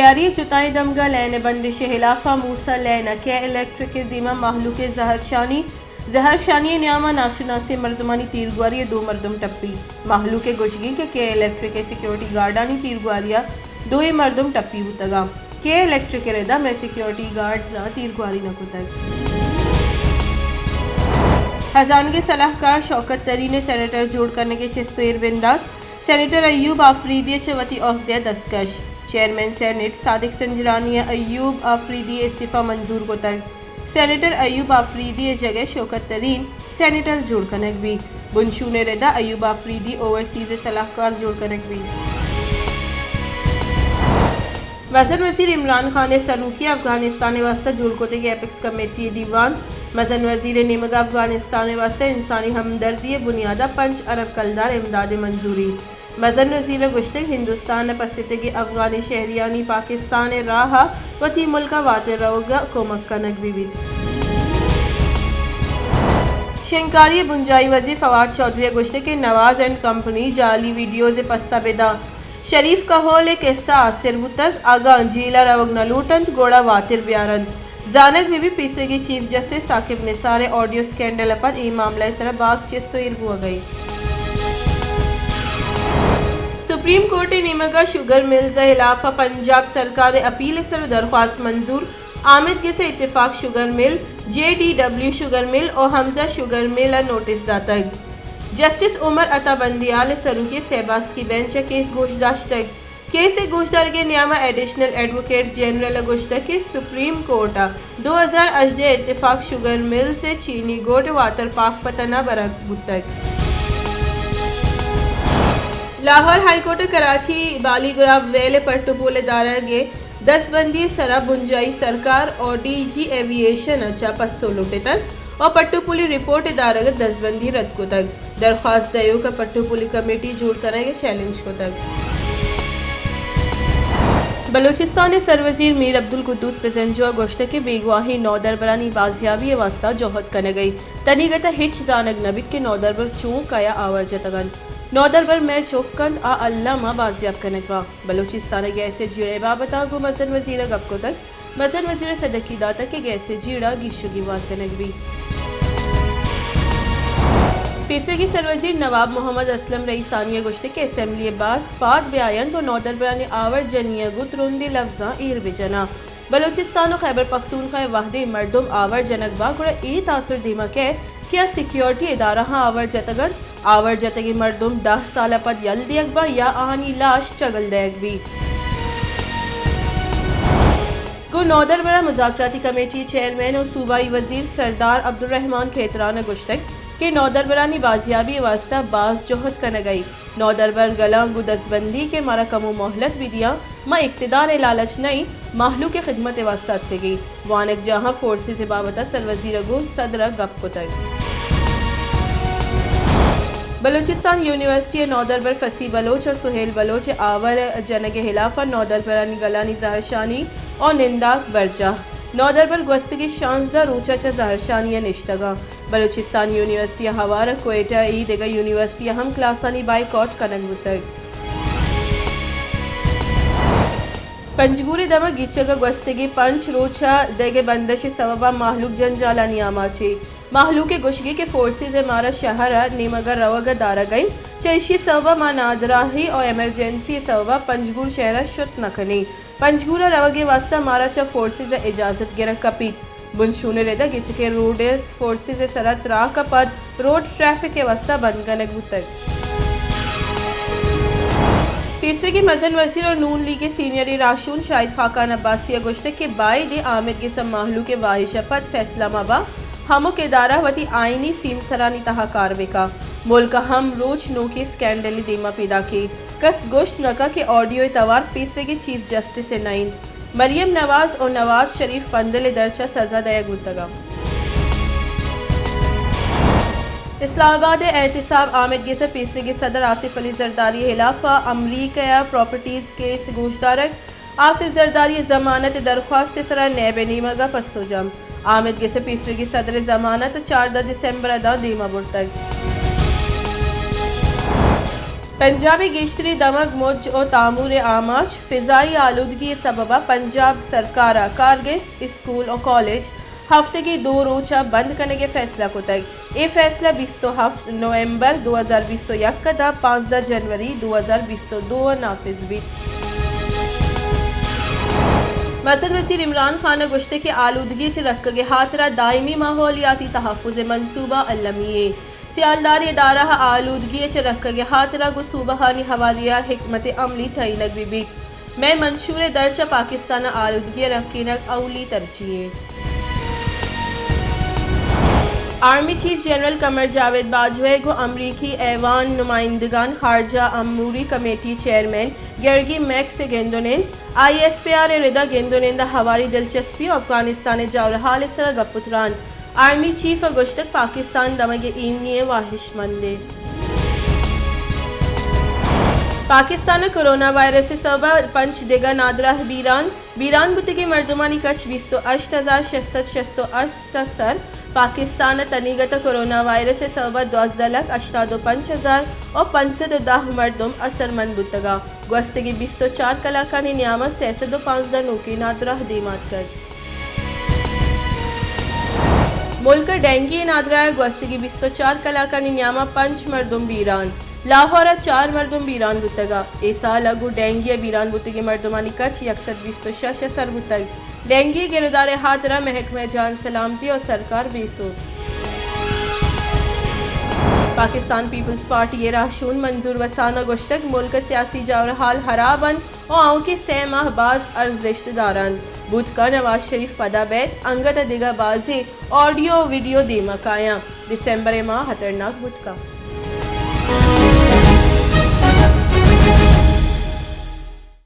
तैयारी जुताई दमगा लैन बंदिश हिलाफा मूसा लैन के इलेक्ट्रिक दीमा माहलू के जहरशानी न्यामा नाशुनासी मर्दमानी तीरगुआरिया दो मर्दम टप्पी माहलू के गुशगी के इलेक्ट्रिक सिक्योरिटी गार्डानी तीरगुआरिया दो मर्दम टप्पी बुतगा के इलेक्ट्रिक रेदा में सिक्योरिटी गार्ड तीरगुआरी नकुतग हजान के सलाहकार शौकत तरी ने सेनेटर जोड़ करने के चिस्तोर बिंदात सेनेटर अयूब आफरीदी चवती अहदे दस्तकश चेयरमैन सेनेट सादिक संजरानी अयूब आफरीदी इस्तीफ़ा मंजूर को तक सेनेटर अयूब आफरीदी जगह शौकत तरीन सेनेटर जोड़ कनक भी बुनशून रेदा अयूब आफरीदी ओवरसीज सलाहकार जोड़ कनक भी वज़ीर वज़ीर इमरान खान ने सरूकी अफगानिस्तान वास्ते जुड़कोते के एपिक्स कमेटी दीवान मजन वज़ीर निमगा अफगानिस्तान वास्ते इंसानी हमदर्दी बुनियादा 5 अरब कलदार इमदाद मंजूरी मजन वज़ीर गुश्तग हिंदुस्तान पसितगी अफगानी शहरियानी पाकिस्तान राह वती मुल्का वाते रहोगा कोमक कनक भी शंकारी बुंजाई वज़ीर फवाद चौधरी गुश्तग के नवाज एंड कंपनी जाली वीडियोज़ पस्सा बेदा शरीफ का होल किस्सा आसिर बुतक आगा अंजीला रवग नलूटंत गोड़ा वातिर ब्यारंत जानक भी पीछे की chief justice Saqib Nisar audio scandal पर ई मामला सर बास चेस्तो हुआ गई सुप्रीम कोर्ट निमगा शुगर मिल्स खिलाफ पंजाब सरकार अपील सर दरख्वास्त मंजूर आमिद के से Ittefaq sugar mill JDW sugar mill और हमजा शुगर मिल नोटिस दातक जस्टिस उमर अता बंदियाल सरूकी सहबास की बेंच केस गोशदाश्त केस गोशदार के नियामा एडिशनल एडवोकेट जनरल गोश्तक के सुप्रीम कोर्ट 2008 इत्तेफाक शुगर मिल से चीनी गोट वातर पाक पतना बरक बुतक लाहौर हाईकोर्ट कराची बाली गुलाब वेल पट्टुपोले दारगे 10 बंदी सरा बुंजाई सरकार और DG एविएशन अच्छा पस्सो लुटे तक और पट्टुपुली रिपोर्ट दारग 10 बंदी रद्द को तक दरख्वास्त दयो का पट्टुपुली कमेटी जोड़ करेंगे चैलेंज को तक बलूचिस्तान सरवजीर मीर अब्दुल कुद्दूस पेसेंजर गोश्त के बेगवाही नौदरबरानी बाजियाबी वास्ता जोहद कने गई तनीगत हिच जानक नबिक के नौदरबर चूं काया आवर जतगन नौदरबर में चौकंद आ अल्लामा बाजियाब कनकवा बलूचिस्तान गैसे जीड़े बाबता गो मजन वजीर गप को तक मजन वजीर सदकी दाता के गैसे जीड़ा गिशुगी वात कनक भी तीसरे की सरवजीर नवाब मोहम्मद असलम रईसानिया गुश्ते के असम्बली बास पाद बयान तो नौदरबरानी आवर जनिया गुत रुंदी लफ्जा ईर बिजना बलूचिस्तान और खैबर पख्तूनख्वा वाहदे मर्दुम आवर जनक बागुड़ा ई तासर दीमक है क्या सिक्योरिटी इदारा हाँ आवर जतगी मर्दुम 10 साल पद यल दियकबा या आहानी लाश चगल दयक भी को नौदरबरा मुज़ाकराती कमेटी चेयरमैन और सूबाई वजीर सरदार अब्दुर्रहमान खेतरान गुश्तक के नौदरबरानी बाजियाबी वास्ता बास जोहद कन गई नौदरबर गला गुदसबंदी के मारा कमो मोहलत भी दिया माँ इक्तदार लालच नहीं माहलू के खिदमत वास्ता गई वानक जहाँ फोर्सेस बाबता सरवजीर गो सदर गप को तक बलूचिस्तान यूनिवर्सिटी नौदरबर फसी बलोच और सुहेल बलोच आवर जन के खिलाफ नौदरबरानी गलानी जहरशानी और निंदाक बरजा नौदरबर गस्तगी शानजा रोचा जहरशानी निश्तगा बलूचिस्तान यूनिवर्सिटी हवार कोयटा ई देगा यूनिवर्सिटी हम क्लासानी बाइकॉट कनक बुतक पंजगूरी दमा गिचगा गस्तगी पंच रोचा देगे बंदश सबबा माहलूक जंजाला नियामाचे माहलू के गुशगी के फोर्सेज मारा शहर नीमगर रवगा दारा गई चैशी सबबा मा नादराही और एमरजेंसी सबबा पंजगूर शहर शुत नखनी पंजगूरा रवगे वास्ता मारा चा फोर्सेज इजाजत गिरा कपी बुनशून रेदा गिच के रोड फोर्सेज सरत राह का पद रोड ट्रैफिक के वास्ता बंद करने तक तीसरे की मजन वजीर और नून लीग के सीनियर राशून शाहिद खाकान अब्बासिया गुश्तक के बाई दे आमिद के सब माहलू के वाहिश पद फैसला मबा हमो के दारा वती आईनी सीम सरानी तहा कारबिका मुल्क हम रोज नो की स्कैंडली दीमा पैदा की कस गोश्त नका के ऑडियो तवार तीसरे के चीफ जस्टिस नाइन मरियम नवाज और नवाज शरीफ पंदल दरचा सजा दया गुतगा इस्लामाबाद एहतिसाब आमिद के पीसरे के सदर आसिफ अली जरदारी खिलाफा अमरीका प्रॉपर्टीज केस गोशदारक आसिफ जरदारी जमानत दरख्वास्त सरा नैब नीमगा पस्सो जम आमिद के पीसरे की सदर जमानत 14 दिसंबर अदा दीमा बुर तक पंजाबी गेश्तरी दमक मुज और तामूर आमाज फ़िज़ाई आलूदगी सबबा पंजाब सरकार कारगिस स्कूल और कॉलेज हफ्ते की 2 रोज़ा बंद करने के फैसला को तक ये फैसला 27 नवंबर 2021 का 5 जनवरी 2022 नाफिज भी। मसद वज़ीर इमरान खान गुश्ते के आलूदगी च रख के हाथरा दायमी माहौलियाती तहफ़्फ़ुज़ मनसूबा अलमिये सियालदार इदारा आलूदगी च रख के हाथरा गो सूबहानी हवालिया हिकमत अमली तयनक भी मैं मंशूर दर्जा पाकिस्तान आलूदगी रखीनक अवली तरजीह। Army chief general Qamar Javed Bajwa को अमरीकी ऐवान नुमाइंदगान खारजा अमूरी कमेटी चेयरमैन गर्गी मैक्स गेंदोनेंद ISPR रिदा गेंदोनेंद हवारी दिलचस्पी अफगानिस्तान जावर हाल सर गपुतरान आर्मी चीफ गुश्तक पाकिस्तान दमगे ईमनी वाहिशमंदे पाकिस्तान कोरोना वायरस से सबब पंच दिगा नादरा बीरान बुतगी मर्दुमानी कच 28,668 सर पाकिस्तान तनीगत कोरोना वायरस से सबब 12,85,000 और 510 मर्दुम असरमंद बुतगा गस्तगी 24 कलाकानी नियामत 605 नोकी नादरा दीमात कर मुल्क डेंगी नादरा गस्तगी 24 कलाकानी नियामा 5 मर्दुम बीरान लाहौर 4 मर्दुम बीरान बुतगा ए साल अगू डेंगी बीरान बुतगी मर्दुमानी कच 126 सर बुतग डेंगी गिरदार हाथरा महकमा जान सलामती और सरकार बेसो पाकिस्तान पीपल्स पार्टी ये राशून मंजूर वसाना गुश्तक मुल्क सियासी जावर हाल हराबन और आँव के 6 माह बाज अर्जिश्तदारान बुध का नवाज शरीफ पदा बैत अंगत दिगा बाजी ऑडियो वीडियो दे मकाया दिसंबर माह खतरनाक बुध का